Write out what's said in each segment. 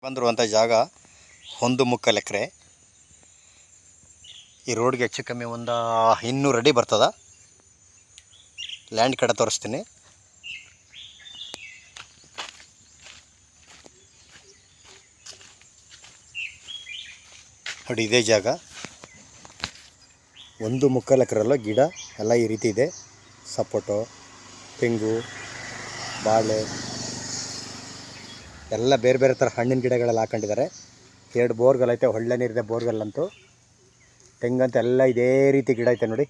ಬಂದಿರುವಂಥ ಜಾಗ 1.25 ಎಕರೆ. ಈ ರೋಡ್ಗೆ ಹೆಚ್ಚು ಕಮ್ಮಿ ಒಂದು 200 ಅಡಿ ಬರ್ತದ. ಲ್ಯಾಂಡ್ ಕಡೆ ತೋರಿಸ್ತೀನಿ. ನೋಡಿ, ಇದೇ ಜಾಗ 1.25 ಎಕರೆಲ್ಲ ಗಿಡ ಎಲ್ಲ ಈ ರೀತಿ ಇದೆ. ಸಪೋಟೊ, ತೆಂಗು, ಬಾಳೆ ಎಲ್ಲ ಬೇರೆ ಬೇರೆ ಥರ ಹಣ್ಣಿನ ಗಿಡಗಳೆಲ್ಲ ಹಾಕೊಂಡಿದ್ದಾರೆ. 2 ಬೋರ್ಗಲ್ ಐತೆ, ಒಳ್ಳೆ ನೀರಿದೆ ಬೋರ್ಗಲ್ಲಂತೂ. ತೆಂಗಂತೂ ಎಲ್ಲ ಇದೇ ರೀತಿ ಗಿಡ ಐತೆ ನೋಡಿ.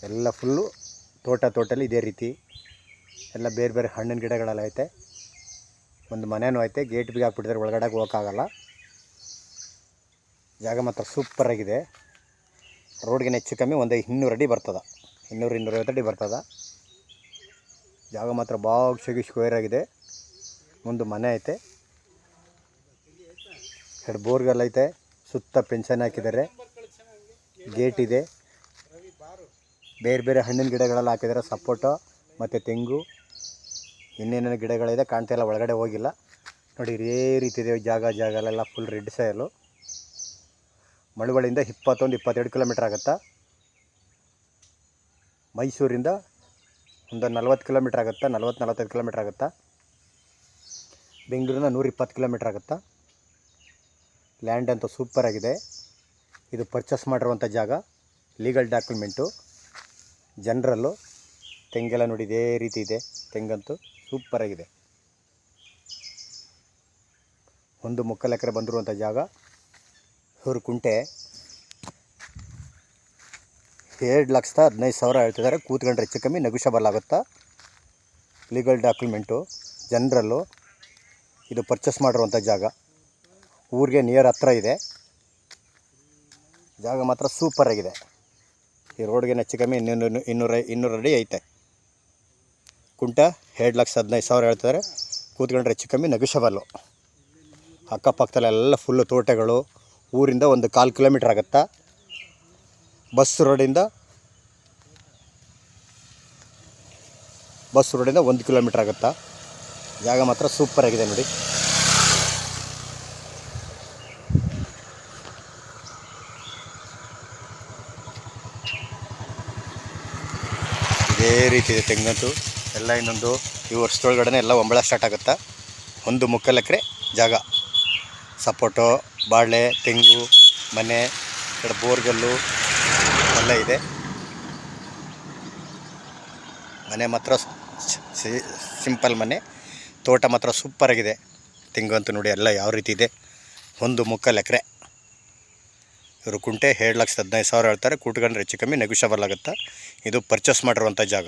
ಎಲ್ಲ ಫುಲ್ಲು ತೋಟಲ್ಲಿ ಇದೇ ರೀತಿ ಎಲ್ಲ ಬೇರೆ ಬೇರೆ ಹಣ್ಣಿನ ಗಿಡಗಳೆಲ್ಲ ಐತೆ. ಒಂದು ಮನೆಯೂ ಐತೆ. ಗೇಟ್ ಬಿ ಹಾಕ್ಬಿಟ್ಟಿದ್ದಾರೆ, ಒಳಗಡೆ ಹೋಗೋಕ್ಕಾಗಲ್ಲ. ಜಾಗ ಮಾತ್ರ ಸೂಪರಾಗಿದೆ. ರೋಡ್ಗೆ ಹೆಚ್ಚು ಕಮ್ಮಿ ಒಂದು 200 ಅಡಿ ಬರ್ತದೆ. 200-250 ಅಡಿ ಬರ್ತದೆ. ಜಾಗ ಮಾತ್ರ ಬಾಗ್ಸಾಗಿ ಸ್ಕ್ವೇರ್ ಆಗಿದೆ. ಒಂದು ಮನೆ ಐತೆ, 2 ಬೋರ್ಗಲ್ ಐತೆ. ಸುತ್ತ ಪೆನ್ಷನ್ ಹಾಕಿದ್ದಾರೆ. ಗೇಟ್ ಇದೆ. ಬೇರೆ ಬೇರೆ ಹಣ್ಣಿನ ಗಿಡಗಳೆಲ್ಲ ಹಾಕಿದ್ದಾರೆ. ಸಪೋಟ ಮತ್ತು ತೆಂಗು, ಇನ್ನೇನೇನು ಗಿಡಗಳಿದೆ ಕಾಣ್ತಾ ಇಲ್ಲ, ಒಳಗಡೆ ಹೋಗಿಲ್ಲ. ನೋಡಿ, ಇದೇ ರೀತಿ ಇದೆ ಜಾಗಲೆಲ್ಲ ಫುಲ್ ರೆಡ್ ಸಾಯಲು. ಮಳವಳ್ಳಿಯಿಂದ 21-22 ಕಿಲೋಮೀಟ್ರ್ ಆಗುತ್ತಾ. ಮೈಸೂರಿಂದ ಒಂದು 40 ಕಿಲೋಮೀಟ್ರ್ ಆಗುತ್ತಾ, 40-45 ಕಿಲೋಮೀಟ್ರ್ ಆಗುತ್ತಾ. ಬೆಂಗಳೂರಿನ 120 ಕಿಲೋಮೀಟ್ರ್ ಆಗುತ್ತಾ. ಲ್ಯಾಂಡ್ ಅಂತೂ ಸೂಪರಾಗಿದೆ. ಇದು ಪರ್ಚೇಸ್ ಮಾಡಿರುವಂಥ ಜಾಗ. ಲೀಗಲ್ ಡಾಕ್ಯುಮೆಂಟು, ಜನರಲ್ಲು. ತೆಂಗೆಲ್ಲ ನೋಡಿ ಇದೇ ರೀತಿ ಇದೆ. ತೆಂಗಂತೂ ಸೂಪರಾಗಿದೆ. 1.25 ಎಕರೆ ಬಂದಿರುವಂಥ ಜಾಗ. ಇವರು ಕುಂಟೆ 7,15,000 ಹೇಳ್ತಿದ್ದಾರೆ. ಕೂತ್ಕೊಂಡ್ರೆ ಹೆಚ್ಚು ಕಮ್ಮಿ ನೆಗೋಷಿಯಬಲ್ ಆಗುತ್ತಾ. ಲೀಗಲ್ ಡಾಕ್ಯುಮೆಂಟು, ಜನರಲ್ಲು. ಇದು ಪರ್ಚೇಸ್ ಮಾಡಿರುವಂಥ ಜಾಗ. ಊರಿಗೆ ನಿಯರ್ ಹತ್ರ ಇದೆ. ಜಾಗ ಮಾತ್ರ ಸೂಪರಾಗಿದೆ. ಈ ರೋಡ್ಗೆ ಹೆಚ್ಚು ಕಮ್ಮಿ 200 ಅಡಿ ಐತೆ. ಕುಂಟ 7,15,000 ಹೇಳ್ತಾರೆ. ಕೂತ್ಕೊಂಡ್ರೆ ಹೆಚ್ಚು ಕಮ್ಮಿ ನೆಗೋಷಿಯಬಲ್ಲು. ಅಕ್ಕಪಕ್ಕದಲ್ಲೆಲ್ಲ ಫುಲ್ಲು ತೋಟಗಳು. ಊರಿಂದ ಒಂದು 1/4 ಕಿಲೋಮೀಟ್ರ್ ಆಗುತ್ತಾ. ಬಸ್ ರೋಡಿಂದ 1 ಕಿಲೋಮೀಟ್ರ್ ಆಗುತ್ತಾ. ಜಾಗ ಮಾತ್ರ ಸೂಪರಾಗಿದೆ ನೋಡಿ. ಇದೇ ರೀತಿ ಇದೆ ತೆಂಗಂತೂ ಎಲ್ಲ. ಇನ್ನೊಂದು ಈ ವರ್ಷದೊಳಗಡೆ ಎಲ್ಲ ಒಂಬಳ ಸ್ಟಾರ್ಟ್ ಆಗುತ್ತಾ. 1.25 ಎಕರೆ ಜಾಗ. ಸಪೋಟೊ, ಬಾಳೆ, ತೆಂಗು, ಮನೆ, 2 ಬೋರ್ಗಲ್ಲು ಎಲ್ಲ ಇದೆ. ಮನೆ ಮಾತ್ರ ಸಿಂಪಲ್ ಮನೆ. ತೋಟ ಮಾತ್ರ ಸೂಪರಾಗಿದೆ. ತೆಂಗು ಅಂತೂ ನೋಡಿ ಎಲ್ಲ ಯಾವ ರೀತಿ ಇದೆ. 1.25 ಎಕರೆ. ಇವರು ಕುಂಟೆ 7,15,000 ಹೇಳ್ತಾರೆ. ಕೂತ್ಕೊಂಡ್ರೆ ಹೆಚ್ಚು ಕಮ್ಮಿ ನೆಗೋಷಿಯಬಲ್ ಆಗುತ್ತಾ. ಇದು ಪರ್ಚೇಸ್ ಮಾಡಿರುವಂಥ ಜಾಗ.